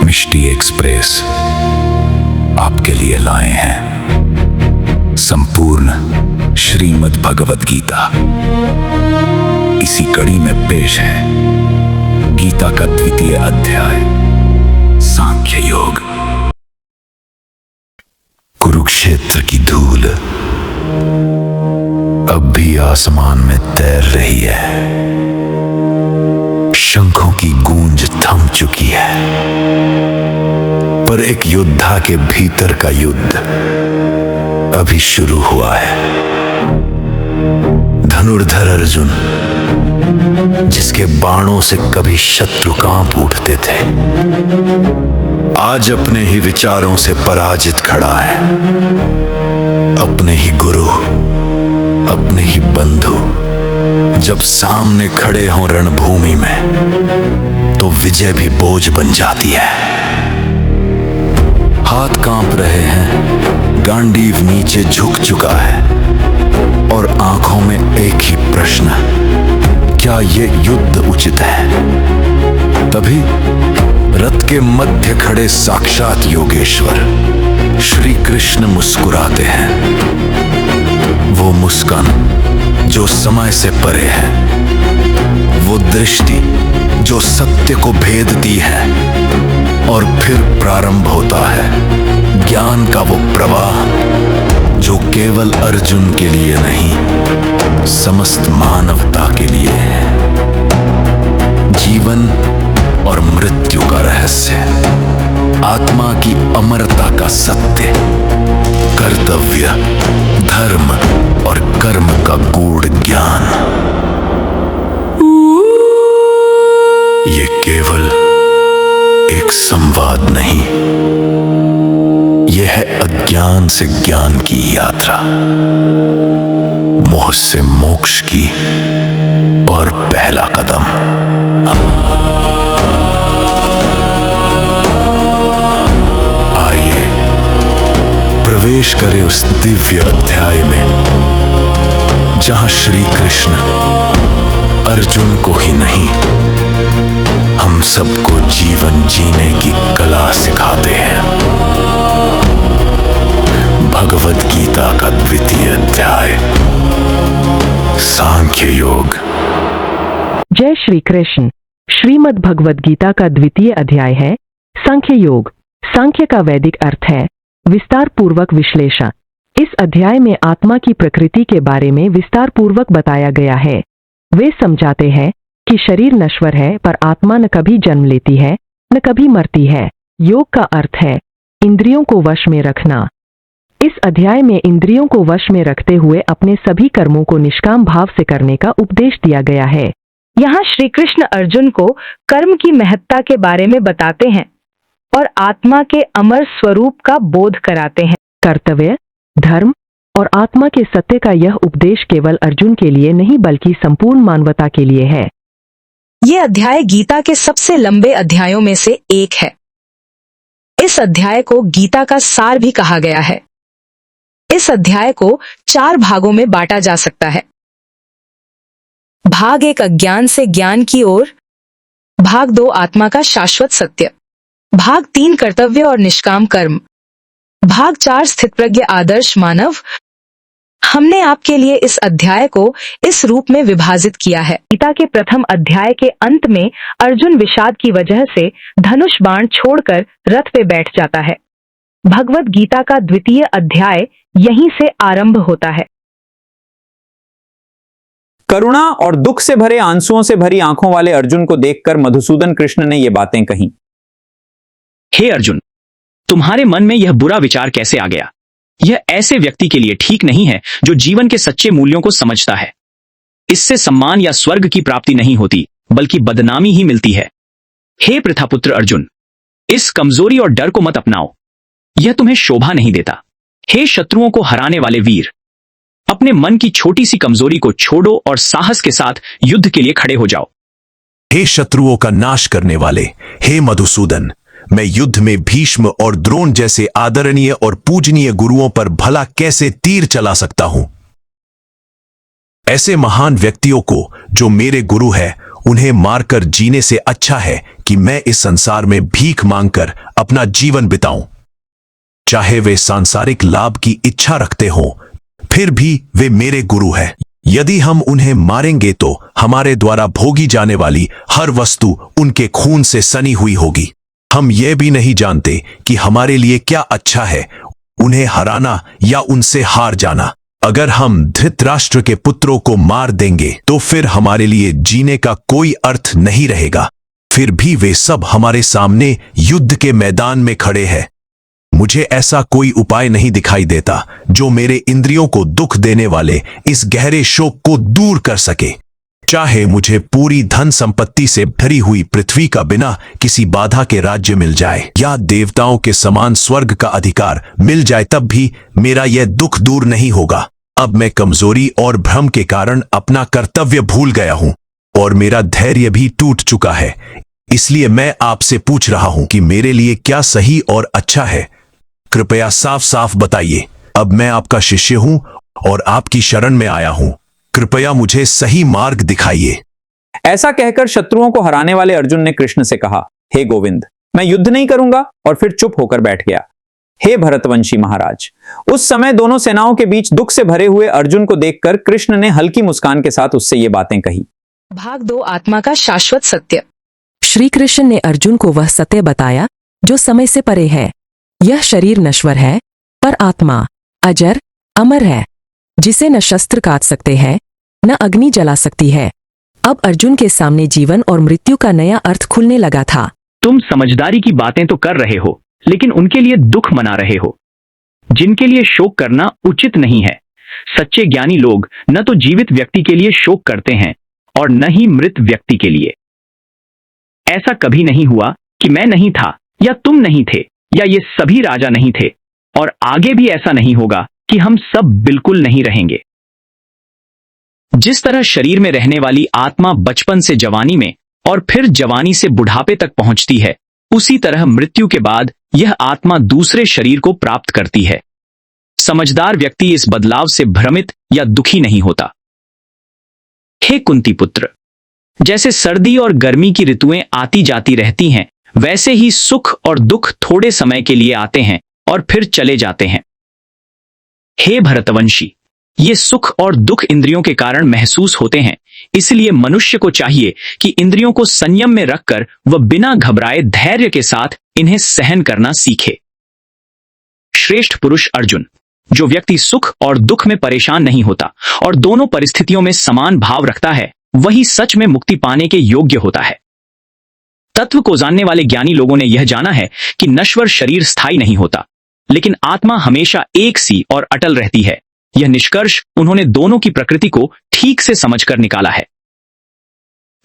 मिष्टी express आपके लिए लाए हैं संपूर्ण श्रीमद् भगवद गीता। इसी कड़ी में पेश है गीता का द्वितीय अध्याय सांख्य योग। कुरुक्षेत्र की धूल अब भी आसमान में तैर रही है। शंखों की गूंज थम चुकी है, पर एक योद्धा के भीतर का युद्ध अभी शुरू हुआ है। धनुर्धर अर्जुन, जिसके बाणों से कभी शत्रु कांप उठते थे, आज अपने ही विचारों से पराजित खड़ा है। अपने ही गुरु, अपने ही बंधु जब सामने खड़े हों रणभूमि में, तो विजय भी बोझ बन जाती है। हाथ कांप रहे हैं, गांडीव नीचे झुक चुका है और आंखों में एक ही प्रश्न, क्या ये युद्ध उचित है? तभी रथ के मध्य खड़े साक्षात योगेश्वर श्री कृष्ण मुस्कुराते हैं। वो मुस्कान जो समय से परे है, वो दृष्टि जो सत्य को भेदती है, और फिर प्रारंभ होता है ज्ञान का वो प्रवाह जो केवल अर्जुन के लिए नहीं, समस्त मानवता के लिए है। जीवन और मृत्यु का रहस्य, आत्मा की अमरता का सत्य, कर्तव्य, धर्म और कर्म का गूढ़ ज्ञान, ये केवल एक संवाद नहीं, यह है अज्ञान से ज्ञान की यात्रा, मोह से मोक्ष की और पहला कदम। आइए प्रवेश करें उस दिव्य अध्याय में, जहां श्री कृष्ण अर्जुन को ही नहीं, हम सबको जीवन जीने की कला सिखाते हैं। भगवद गीता का द्वितीय अध्याय सांख्य योग। जय श्री कृष्ण। श्रीमद् भगवद गीता का द्वितीय अध्याय है सांख्य योग। सांख्य का वैदिक अर्थ है विस्तार पूर्वक विश्लेषण। इस अध्याय में आत्मा की प्रकृति के बारे में विस्तार पूर्वक बताया गया है। वे समझाते हैं कि शरीर नश्वर है, पर आत्मा न कभी जन्म लेती है न कभी मरती है। योग का अर्थ है इंद्रियों को वश में रखना। इस अध्याय में इंद्रियों को वश में रखते हुए अपने सभी कर्मों को निष्काम भाव से करने का उपदेश दिया गया है। यहाँ श्री कृष्ण अर्जुन को कर्म की महत्ता के बारे में बताते हैं और आत्मा के अमर स्वरूप का बोध कराते हैं। कर्तव्य, धर्म और आत्मा के सत्य का यह उपदेश केवल अर्जुन के लिए नहीं, बल्कि संपूर्ण मानवता के लिए है। ये अध्याय गीता के सबसे लंबे अध्यायों में से एक है। इस अध्याय को गीता का सार भी कहा गया है। इस अध्याय को 4 भागों में बांटा जा सकता है। भाग 1 अज्ञान से ज्ञान की ओर, भाग 2 आत्मा का शाश्वत सत्य, भाग 3 कर्तव्य और निष्काम कर्म, भाग 4 स्थितप्रज्ञ आदर्श मानव। हमने आपके लिए इस अध्याय को इस रूप में विभाजित किया है। गीता के प्रथम अध्याय के अंत में अर्जुन विषाद की वजह से धनुष बाण छोड़कर रथ पे बैठ जाता है। भगवद गीता का द्वितीय अध्याय यहीं से आरंभ होता है। करुणा और दुख से भरे आंसुओं से भरी आंखों वाले अर्जुन को देखकर मधुसूदन कृष्ण ने ये बातें कहीं। हे अर्जुन, तुम्हारे मन में यह बुरा विचार कैसे आ गया? यह ऐसे व्यक्ति के लिए ठीक नहीं है जो जीवन के सच्चे मूल्यों को समझता है। इससे सम्मान या स्वर्ग की प्राप्ति नहीं होती, बल्कि बदनामी ही मिलती है। हे प्रथापुत्र अर्जुन, इस कमजोरी और डर को मत अपनाओ, यह तुम्हें शोभा नहीं देता। हे शत्रुओं को हराने वाले वीर, अपने मन की छोटी सी कमजोरी को छोड़ो और साहस के साथ युद्ध के लिए खड़े हो जाओ। हे शत्रुओं का नाश करने वाले, हे मधुसूदन, मैं युद्ध में भीष्म और द्रोण जैसे आदरणीय और पूजनीय गुरुओं पर भला कैसे तीर चला सकता हूं? ऐसे महान व्यक्तियों को जो मेरे गुरु है, उन्हें मारकर जीने से अच्छा है कि मैं इस संसार में भीख मांगकर अपना जीवन बिताऊं। चाहे वे सांसारिक लाभ की इच्छा रखते हों, फिर भी वे मेरे गुरु हैं। यदि हम उन्हें मारेंगे तो हमारे द्वारा भोगी जाने वाली हर वस्तु उनके खून से सनी हुई होगी। हम ये भी नहीं जानते कि हमारे लिए क्या अच्छा है, उन्हें हराना या उनसे हार जाना। अगर हम धृतराष्ट्र के पुत्रों को मार देंगे तो फिर हमारे लिए जीने का कोई अर्थ नहीं रहेगा। फिर भी वे सब हमारे सामने युद्ध के मैदान में खड़े हैं। मुझे ऐसा कोई उपाय नहीं दिखाई देता जो मेरे इंद्रियों को दुख देने वाले इस गहरे शोक को दूर कर सके। चाहे मुझे पूरी धन संपत्ति से भरी हुई पृथ्वी का बिना किसी बाधा के राज्य मिल जाए, या देवताओं के समान स्वर्ग का अधिकार मिल जाए, तब भी मेरा यह दुख दूर नहीं होगा। अब मैं कमजोरी और भ्रम के कारण अपना कर्तव्य भूल गया हूं और मेरा धैर्य भी टूट चुका है। इसलिए मैं आपसे पूछ रहा हूं कि मेरे लिए क्या सही और अच्छा है। कृपया साफ साफ बताइए। अब मैं आपका शिष्य हूं और आपकी शरण में आया हूं। कृपया मुझे सही मार्ग दिखाइए। ऐसा कहकर शत्रुओं को हराने वाले अर्जुन ने कृष्ण से कहा, हे गोविंद, मैं युद्ध नहीं करूंगा, और फिर चुप होकर बैठ गया। हे भरतवंशी महाराज, उस समय दोनों सेनाओं के बीच दुख से भरे हुए अर्जुन को देखकर कृष्ण ने हल्की मुस्कान के साथ उससे ये बातें कही। भाग 2 आत्मा का शाश्वत सत्य। श्री कृष्ण ने अर्जुन को वह सत्य बताया जो समय से परे है। यह शरीर नश्वर है, पर आत्मा अजर अमर है, जिसे न शस्त्र काट सकते हैं न अग्नि जला सकती है। अब अर्जुन के सामने जीवन और मृत्यु का नया अर्थ खुलने लगा था। तुम समझदारी की बातें तो कर रहे हो, लेकिन उनके लिए दुख मना रहे हो, जिनके लिए शोक करना उचित नहीं है। सच्चे ज्ञानी लोग न तो जीवित व्यक्ति के लिए शोक करते हैं और न ही मृत व्यक्ति के लिए। ऐसा कभी नहीं हुआ कि मैं नहीं था या तुम नहीं थे या ये सभी राजा नहीं थे, और आगे भी ऐसा नहीं होगा कि हम सब बिल्कुल नहीं रहेंगे। जिस तरह शरीर में रहने वाली आत्मा बचपन से जवानी में और फिर जवानी से बुढ़ापे तक पहुंचती है, उसी तरह मृत्यु के बाद यह आत्मा दूसरे शरीर को प्राप्त करती है। समझदार व्यक्ति इस बदलाव से भ्रमित या दुखी नहीं होता। हे कुंती पुत्र, जैसे सर्दी और गर्मी की ऋतुएं आती जाती रहती हैं, वैसे ही सुख और दुख थोड़े समय के लिए आते हैं और फिर चले जाते हैं। हे भरतवंशी, ये सुख और दुख इंद्रियों के कारण महसूस होते हैं, इसलिए मनुष्य को चाहिए कि इंद्रियों को संयम में रखकर वह बिना घबराए धैर्य के साथ इन्हें सहन करना सीखे। श्रेष्ठ पुरुष अर्जुन, जो व्यक्ति सुख और दुख में परेशान नहीं होता और दोनों परिस्थितियों में समान भाव रखता है, वही सच में मुक्ति पाने के योग्य होता है। तत्व को जानने वाले ज्ञानी लोगों ने यह जाना है कि नश्वर शरीर स्थायी नहीं होता, लेकिन आत्मा हमेशा एक सी और अटल रहती है। यह निष्कर्ष उन्होंने दोनों की प्रकृति को ठीक से समझकर निकाला है।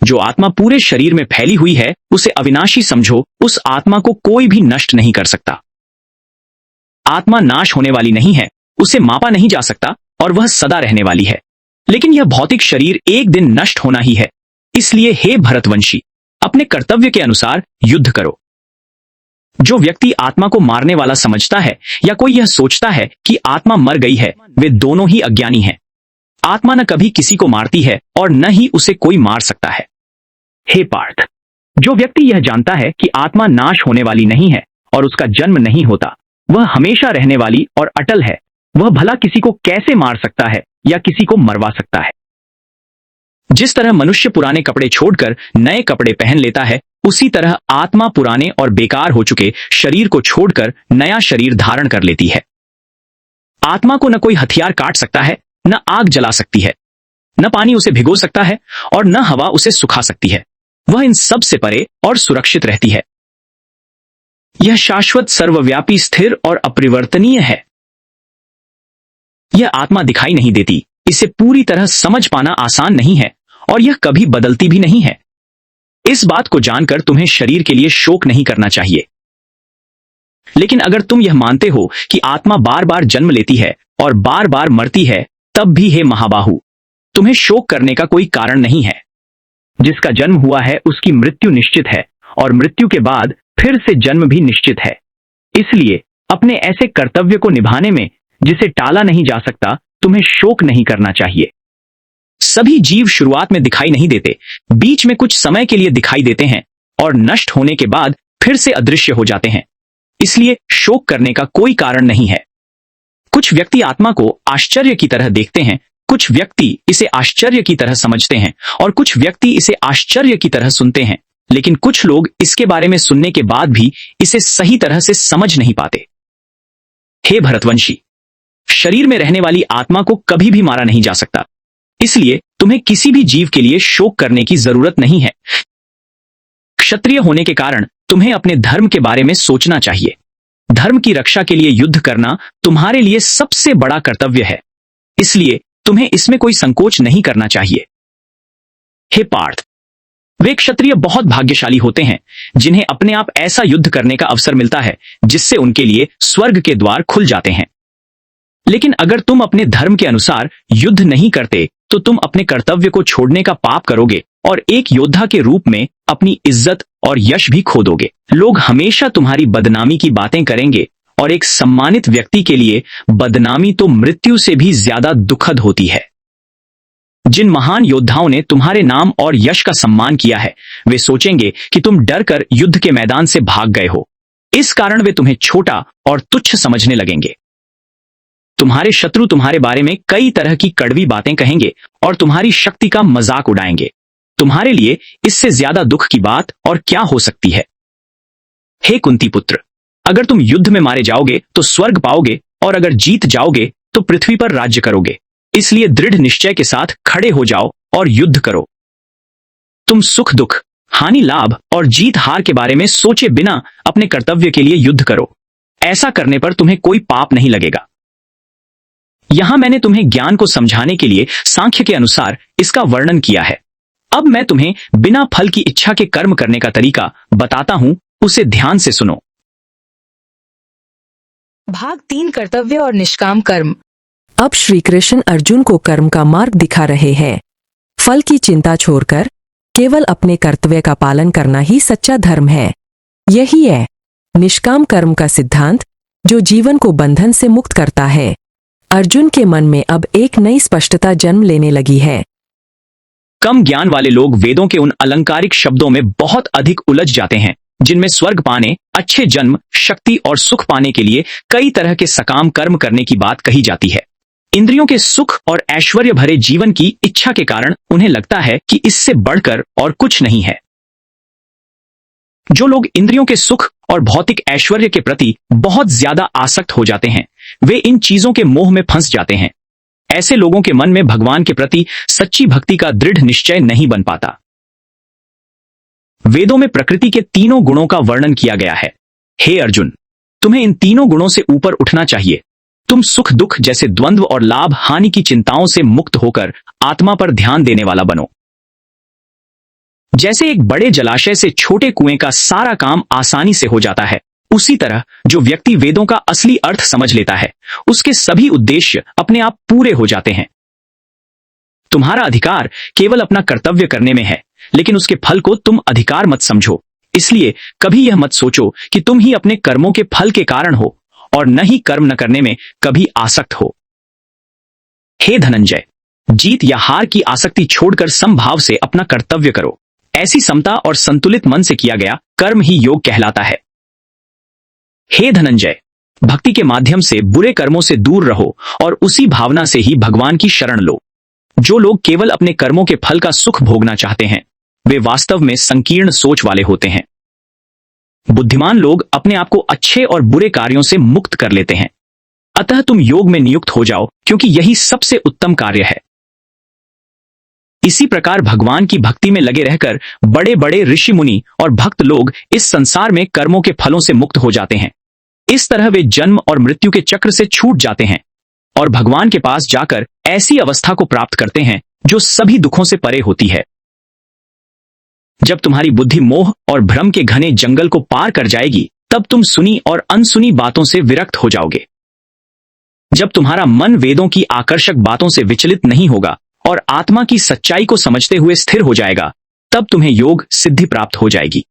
जो आत्मा पूरे शरीर में फैली हुई है, उसे अविनाशी समझो। उस आत्मा को कोई भी नष्ट नहीं कर सकता। आत्मा नाश होने वाली नहीं है, उसे मापा नहीं जा सकता और वह सदा रहने वाली है। लेकिन यह भौतिक शरीर एक दिन नष्ट होना ही है। इसलिए हे भरतवंशी, अपने कर्तव्य के अनुसार युद्ध करो। जो व्यक्ति आत्मा को मारने वाला समझता है या कोई यह सोचता है कि आत्मा मर गई है, वे दोनों ही अज्ञानी हैं। आत्मा न कभी किसी को मारती है और न ही उसे कोई मार सकता है। हे पार्थ, जो व्यक्ति यह जानता है कि आत्मा नाश होने वाली नहीं है और उसका जन्म नहीं होता, वह हमेशा रहने वाली और अटल है, वह भला किसी को कैसे मार सकता है या किसी को मरवा सकता है। जिस तरह मनुष्य पुराने कपड़े छोड़कर नए कपड़े पहन लेता है, उसी तरह आत्मा पुराने और बेकार हो चुके शरीर को छोड़कर नया शरीर धारण कर लेती है। आत्मा को न कोई हथियार काट सकता है, न आग जला सकती है, न पानी उसे भिगो सकता है और न हवा उसे सुखा सकती है। वह इन सब से परे और सुरक्षित रहती है। यह शाश्वत, सर्वव्यापी, स्थिर और अपरिवर्तनीय है। यह आत्मा दिखाई नहीं देती, इसे पूरी तरह समझ पाना आसान नहीं है और यह कभी बदलती भी नहीं है। इस बात को जानकर तुम्हें शरीर के लिए शोक नहीं करना चाहिए। लेकिन अगर तुम यह मानते हो कि आत्मा बार बार जन्म लेती है और बार बार मरती है, तब भी हे महाबाहु, तुम्हें शोक करने का कोई कारण नहीं है। जिसका जन्म हुआ है उसकी मृत्यु निश्चित है और मृत्यु के बाद फिर से जन्म भी निश्चित है। इसलिए अपने ऐसे कर्तव्य को निभाने में जिसे टाला नहीं जा सकता, तुम्हें शोक नहीं करना चाहिए। सभी जीव शुरुआत में दिखाई नहीं देते, बीच में कुछ समय के लिए दिखाई देते हैं और नष्ट होने के बाद फिर से अदृश्य हो जाते हैं। इसलिए शोक करने का कोई कारण नहीं है। कुछ व्यक्ति आत्मा को आश्चर्य की तरह देखते हैं, कुछ व्यक्ति इसे आश्चर्य की तरह समझते हैं और कुछ व्यक्ति इसे आश्चर्य की तरह सुनते हैं, लेकिन कुछ लोग इसके बारे में सुनने के बाद भी इसे सही तरह से समझ नहीं पाते। हे भरतवंशी, शरीर में रहने वाली आत्मा को कभी भी मारा नहीं जा सकता, इसलिए तुम्हें किसी भी जीव के लिए शोक करने की जरूरत नहीं है। क्षत्रिय होने के कारण तुम्हें अपने धर्म के बारे में सोचना चाहिए। धर्म की रक्षा के लिए युद्ध करना तुम्हारे लिए सबसे बड़ा कर्तव्य है, इसलिए तुम्हें इसमें कोई संकोच नहीं करना चाहिए। हे पार्थ, वे क्षत्रिय बहुत भाग्यशाली होते हैं जिन्हें अपने आप ऐसा युद्ध करने का अवसर मिलता है जिससे उनके लिए स्वर्ग के द्वार खुल जाते हैं। लेकिन अगर तुम अपने धर्म के अनुसार युद्ध नहीं करते तो तुम अपने कर्तव्य को छोड़ने का पाप करोगे और एक योद्धा के रूप में अपनी इज्जत और यश भी खो दोगे। लोग हमेशा तुम्हारी बदनामी की बातें करेंगे और एक सम्मानित व्यक्ति के लिए बदनामी तो मृत्यु से भी ज्यादा दुखद होती है। जिन महान योद्धाओं ने तुम्हारे नाम और यश का सम्मान किया है, वे सोचेंगे कि तुम डर कर युद्ध के मैदान से भाग गए हो। इस कारण वे तुम्हें छोटा और तुच्छ समझने लगेंगे। तुम्हारे शत्रु तुम्हारे बारे में कई तरह की कड़वी बातें कहेंगे और तुम्हारी शक्ति का मजाक उड़ाएंगे। तुम्हारे लिए इससे ज्यादा दुख की बात और क्या हो सकती है। हे कुंती पुत्र, अगर तुम युद्ध में मारे जाओगे तो स्वर्ग पाओगे और अगर जीत जाओगे तो पृथ्वी पर राज्य करोगे। इसलिए दृढ़ निश्चय के साथ खड़े हो जाओ और युद्ध करो। तुम सुख दुख, हानि लाभ और जीत हार के बारे में सोचे बिना अपने कर्तव्य के लिए युद्ध करो। ऐसा करने पर तुम्हें कोई पाप नहीं लगेगा। यहां मैंने तुम्हें ज्ञान को समझाने के लिए सांख्य के अनुसार इसका वर्णन किया है। अब मैं तुम्हें बिना फल की इच्छा के कर्म करने का तरीका बताता हूं, उसे ध्यान से सुनो। भाग 3 कर्तव्य और निष्काम कर्म। अब श्री कृष्ण अर्जुन को कर्म का मार्ग दिखा रहे हैं। फल की चिंता छोड़कर केवल अपने कर्तव्य का पालन करना ही सच्चा धर्म है। यही है निष्काम कर्म का सिद्धांत, जो जीवन को बंधन से मुक्त करता है। अर्जुन के मन में अब एक नई स्पष्टता जन्म लेने लगी है। कम ज्ञान वाले लोग वेदों के उन अलंकारिक शब्दों में बहुत अधिक उलझ जाते हैं जिनमें स्वर्ग पाने, अच्छे जन्म, शक्ति और सुख पाने के लिए कई तरह के सकाम कर्म करने की बात कही जाती है। इंद्रियों के सुख और ऐश्वर्य भरे जीवन की इच्छा के कारण उन्हें लगता है कि इससे बढ़कर और कुछ नहीं है। जो लोग इंद्रियों के सुख और भौतिक ऐश्वर्य के प्रति बहुत ज्यादा आसक्त हो जाते हैं, वे इन चीजों के मोह में फंस जाते हैं। ऐसे लोगों के मन में भगवान के प्रति सच्ची भक्ति का दृढ़ निश्चय नहीं बन पाता। वेदों में प्रकृति के तीनों गुणों का वर्णन किया गया है। हे अर्जुन, तुम्हें इन तीनों गुणों से ऊपर उठना चाहिए। तुम सुख दुख जैसे द्वंद्व और लाभ हानि की चिंताओं से मुक्त होकर आत्मा पर ध्यान देने वाला बनो। जैसे एक बड़े जलाशय से छोटे कुएं का सारा काम आसानी से हो जाता है, उसी तरह जो व्यक्ति वेदों का असली अर्थ समझ लेता है, उसके सभी उद्देश्य अपने आप पूरे हो जाते हैं। तुम्हारा अधिकार केवल अपना कर्तव्य करने में है, लेकिन उसके फल को तुम अधिकार मत समझो। इसलिए कभी यह मत सोचो कि तुम ही अपने कर्मों के फल के कारण हो और न ही कर्म न करने में कभी आसक्त हो। हे धनंजय, जीत या हार की आसक्ति छोड़कर समभाव से अपना कर्तव्य करो। ऐसी समता और संतुलित मन से किया गया कर्म ही योग कहलाता है। हे धनंजय, भक्ति के माध्यम से बुरे कर्मों से दूर रहो और उसी भावना से ही भगवान की शरण लो। जो लोग केवल अपने कर्मों के फल का सुख भोगना चाहते हैं, वे वास्तव में संकीर्ण सोच वाले होते हैं। बुद्धिमान लोग अपने आप को अच्छे और बुरे कार्यों से मुक्त कर लेते हैं। अतः तुम योग में नियुक्त हो जाओ, क्योंकि यही सबसे उत्तम कार्य है। इसी प्रकार भगवान की भक्ति में लगे रहकर बड़े बड़े ऋषि मुनि और भक्त लोग इस संसार में कर्मों के फलों से मुक्त हो जाते हैं। इस तरह वे जन्म और मृत्यु के चक्र से छूट जाते हैं और भगवान के पास जाकर ऐसी अवस्था को प्राप्त करते हैं जो सभी दुखों से परे होती है। जब तुम्हारी बुद्धि मोह और भ्रम के घने जंगल को पार कर जाएगी, तब तुम सुनी और अनसुनी बातों से विरक्त हो जाओगे। जब तुम्हारा मन वेदों की आकर्षक बातों से विचलित नहीं होगा और आत्मा की सच्चाई को समझते हुए स्थिर हो जाएगा, तब तुम्हें योग सिद्धि प्राप्त हो जाएगी।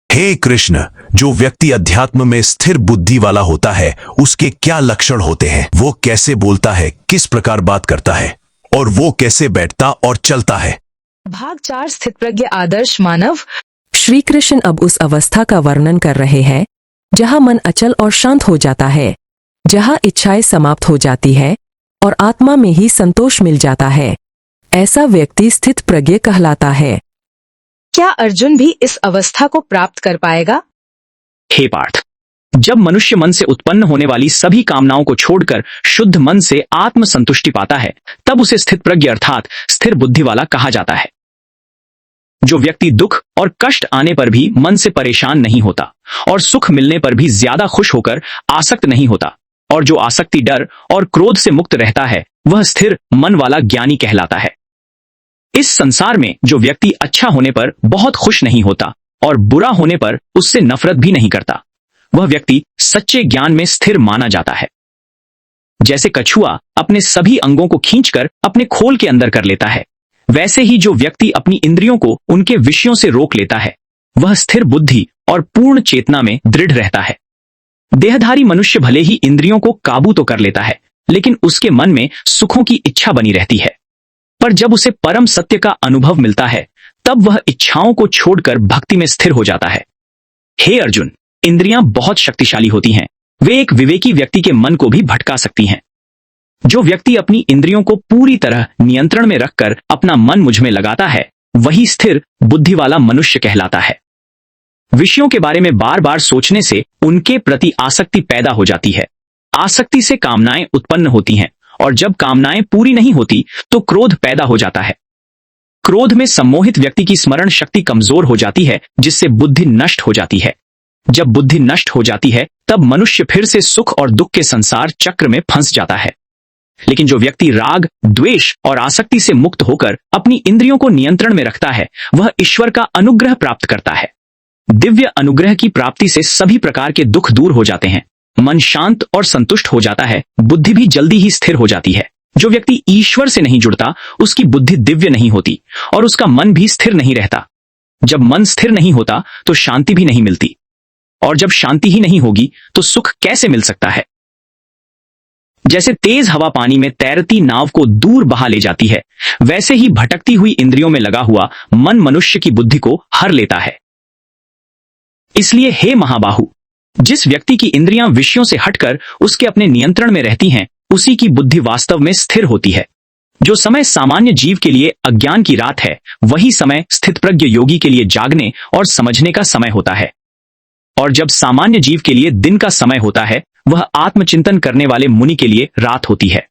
हे कृष्ण, जो व्यक्ति अध्यात्म में स्थिर बुद्धि वाला होता है, उसके क्या लक्षण होते हैं? वो कैसे बोलता है, किस प्रकार बात करता है और वो कैसे बैठता और चलता है? भाग 4 स्थितप्रज्ञ आदर्श मानव। श्री कृष्ण अब उस अवस्था का वर्णन कर रहे हैं जहां मन अचल और शांत हो जाता है, जहां इच्छाएं समाप्त हो जाती है और आत्मा में ही संतोष मिल जाता है। ऐसा व्यक्ति स्थित प्रज्ञ कहलाता है। क्या अर्जुन भी इस अवस्था को प्राप्त कर पाएगा? हे पार्थ, जब मनुष्य मन से उत्पन्न होने वाली सभी कामनाओं को छोड़कर शुद्ध मन से आत्म संतुष्टि पाता है, तब उसे स्थित प्रज्ञ अर्थात स्थिर बुद्धि वाला कहा जाता है। जो व्यक्ति दुख और कष्ट आने पर भी मन से परेशान नहीं होता और सुख मिलने पर भी ज्यादा खुश होकर आसक्त नहीं होता, और जो आसक्ति, डर और क्रोध से मुक्त रहता है, वह स्थिर मन वाला ज्ञानी कहलाता है। इस संसार में जो व्यक्ति अच्छा होने पर बहुत खुश नहीं होता और बुरा होने पर उससे नफरत भी नहीं करता, वह व्यक्ति सच्चे ज्ञान में स्थिर माना जाता है। जैसे कछुआ अपने सभी अंगों को खींचकर अपने खोल के अंदर कर लेता है, वैसे ही जो व्यक्ति अपनी इंद्रियों को उनके विषयों से रोक लेता है, वह स्थिर बुद्धि और पूर्ण चेतना में दृढ़ रहता है। देहधारी मनुष्य भले ही इंद्रियों को काबू तो कर लेता है, लेकिन उसके मन में सुखों की इच्छा बनी रहती है। पर जब उसे परम सत्य का अनुभव मिलता है, तब वह इच्छाओं को छोड़कर भक्ति में स्थिर हो जाता है। हे अर्जुन, इंद्रियां बहुत शक्तिशाली होती हैं। वे एक विवेकी व्यक्ति के मन को भी भटका सकती हैं। जो व्यक्ति अपनी इंद्रियों को पूरी तरह नियंत्रण में रखकर अपना मन मुझ में लगाता है, वही स्थिर बुद्धि वाला मनुष्य कहलाता है। विषयों के बारे में बार बार सोचने से उनके प्रति आसक्ति पैदा हो जाती है। आसक्ति से कामनाएं उत्पन्न होती हैं, और जब कामनाएं पूरी नहीं होती तो क्रोध पैदा हो जाता है। क्रोध में सम्मोहित व्यक्ति की स्मरण शक्ति कमजोर हो जाती है, जिससे बुद्धि नष्ट हो जाती है। जब बुद्धि नष्ट हो जाती है, तब मनुष्य फिर से सुख और दुख के संसार चक्र में फंस जाता है। लेकिन जो व्यक्ति राग, द्वेष और आसक्ति से मुक्त होकर अपनी इंद्रियों को नियंत्रण में रखता है, वह ईश्वर का अनुग्रह प्राप्त करता है। दिव्य अनुग्रह की प्राप्ति से सभी प्रकार के दुख दूर हो जाते हैं, मन शांत और संतुष्ट हो जाता है, बुद्धि भी जल्दी ही स्थिर हो जाती है। जो व्यक्ति ईश्वर से नहीं जुड़ता, उसकी बुद्धि दिव्य नहीं होती और उसका मन भी स्थिर नहीं रहता। जब मन स्थिर नहीं होता तो शांति भी नहीं मिलती, और जब शांति ही नहीं होगी तो सुख कैसे मिल सकता है। जैसे तेज हवा पानी में तैरती नाव को दूर बहा ले जाती है, वैसे ही भटकती हुई इंद्रियों में लगा हुआ मन मनुष्य की बुद्धि को हर लेता है। इसलिए हे महाबाहु, जिस व्यक्ति की इंद्रियां विषयों से हटकर उसके अपने नियंत्रण में रहती हैं, उसी की बुद्धि वास्तव में स्थिर होती है। जो समय सामान्य जीव के लिए अज्ञान की रात है, वही समय स्थितप्रज्ञ योगी के लिए जागने और समझने का समय होता है। और जब सामान्य जीव के लिए दिन का समय होता है, वह आत्मचिंतन करने वाले मुनि के लिए रात होती है।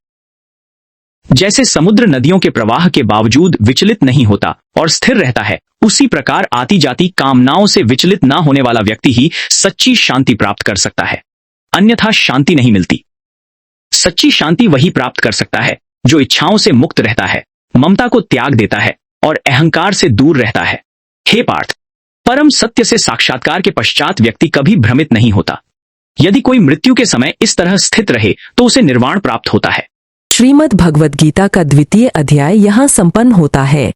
जैसे समुद्र नदियों के प्रवाह के बावजूद विचलित नहीं होता और स्थिर रहता है, उसी प्रकार आती जाती कामनाओं से विचलित ना होने वाला व्यक्ति ही सच्ची शांति प्राप्त कर सकता है, अन्यथा शांति नहीं मिलती। सच्ची शांति वही प्राप्त कर सकता है जो इच्छाओं से मुक्त रहता है, ममता को त्याग देता है और अहंकार से दूर रहता है। हे पार्थ, परम सत्य से साक्षात्कार के पश्चात व्यक्ति कभी भ्रमित नहीं होता। यदि कोई मृत्यु के समय इस तरह स्थित रहे तो उसे निर्वाण प्राप्त होता है। श्रीमद् भगवद गीता का 2वां अध्याय यहाँ संपन्न होता है।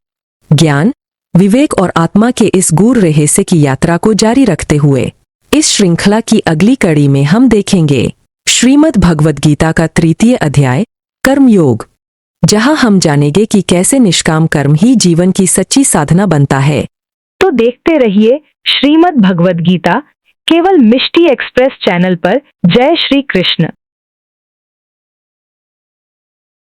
ज्ञान, विवेक और आत्मा के इस गूढ़ रहस्य की यात्रा को जारी रखते हुए इस श्रृंखला की अगली कड़ी में हम देखेंगे श्रीमद् भगवद गीता का 3वां अध्याय, कर्मयोग, जहां हम जानेंगे कि कैसे निष्काम कर्म ही जीवन की सच्ची साधना बनता है। तो देखते रहिए श्रीमद् भगवद गीता केवल मिष्टी एक्सप्रेस चैनल पर। जय श्री कृष्ण।